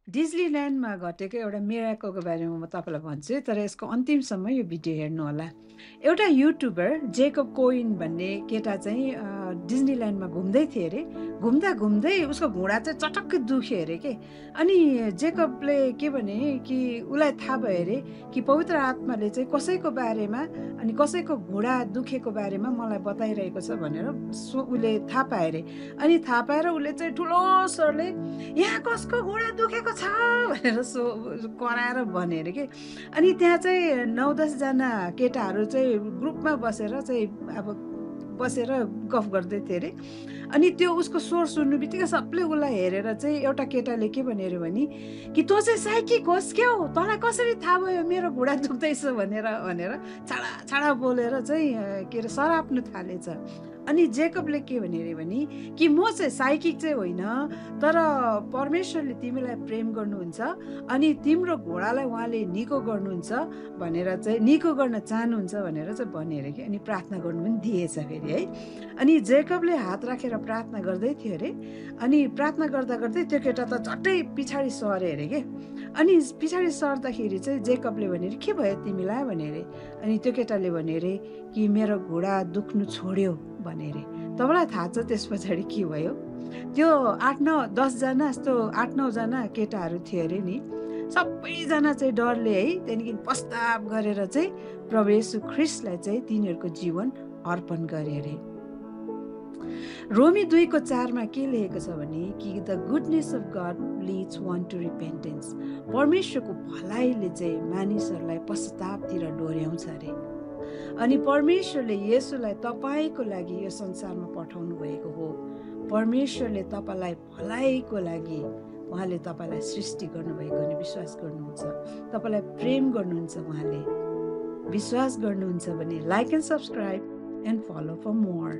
डिज्नील्यान्डमा घटेको एउटा मिराकलको बारेमा म तपाईँलाई भन्छु, तर यसको अन्तिमसम्म यो भिडियो हेर्नुहोला। एउटा युट्युबर जेकब कोइन भन्ने केटा चाहिँ डिज्नील्यान्डमा घुम्दै थिए अरे। घुम्दा घुम्दै उसको घुँडा चाहिँ चटक्कै दुख्यो अरे के। अनि जेकबले के भने कि उसलाई थाहा भयो अरे कि पवित्र आत्माले चाहिँ कसैको बारेमा अनि कसैको घुँडा दुखेको बारेमा मलाई बताइरहेको छ भनेर उसले थाहा पाए अरे। अनि थाहा पाएर उसले चाहिँ ठुलो स्वरले यहाँ कसको घुँडा दुखेको छ भनेर कराएर भने अरे के। अनि त्यहाँ चाहिँ 9-10 जना केटाहरू चाहिँ ग्रुपमा बसेर चाहिँ अब बसेर गफ गर्दै थिए अरे। अनि त्यो उसको स्वर सुन्नु बित्तिकै सबले उसलाई हेरेर चाहिँ एउटा केटाले के भन्यो अरे भने कि तँ चाहिँ साइकिक होस् क्या हो, तँलाई कसरी थाहा भयो मेरो घुँडा दुख्दैछ भनेर छाडा छाडा बोलेर चाहिँ के अरे सराप्नु थालेछ। अनि जेकबले के भन्यो अरे भने कि म चाहिँ साइकिक चाहिँ होइन, तर परमेश्वरले तिमीलाई प्रेम गर्नुहुन्छ अनि तिम्रो घोडालाई उहाँले निको गर्नुहुन्छ भनेर चाहिँ निको गर्न चाहनुहुन्छ भनेर चाहिँ भन्यो अरे कि। अनि प्रार्थना गर्नु पनि दिएछ फेरि है। अनि जेकबले हात राखेर प्रार्थना गर्दै थियो अरे। अनि प्रार्थना गर्दा गर्दै त्यो केटा त झट्टै पछाडि सर्यो अरे के। अनि पछाडि सर्दाखेरि चाहिँ जेकबले भन्यो अरे के भयो तिमीलाई भन्यो अरे। अनि त्यो केटाले भन्यो अरे कि मेरो घुँडा दुख्नु छोड्यो भन्यो अरे। तपाईँलाई थाहा छ त्यस पछाडि के भयो? त्यो 8-9-10 जना जस्तो 8-9 जना केटाहरू थियो अरे नि, सबैजना चाहिँ डरले है त्यहाँदेखि प्रस्ताव गरेर चाहिँ प्रभु येशू ख्रीष्टलाई चाहिँ तिनीहरूको जीवन अर्पण गरे अरे। रोमी 2:4 के लेखेको छ भने कि the goodness of God leads one to repentance. परमेश्वरको भलाइले चाहिँ मानिसहरूलाई पश्चातापतिर डोर्याउँछ अरे। अनि परमेश्वरले येशूलाई तपाईँको लागि यो संसारमा पठाउनु भएको हो। परमेश्वरले तपाईँलाई भलाइको लागि उहाँले तपाईँलाई सृष्टि गर्नुभएको भने विश्वास गर्नुहुन्छ, तपाईँलाई प्रेम गर्नुहुन्छ, उहाँले विश्वास गर्नुहुन्छ भने like and subscribe and follow for more.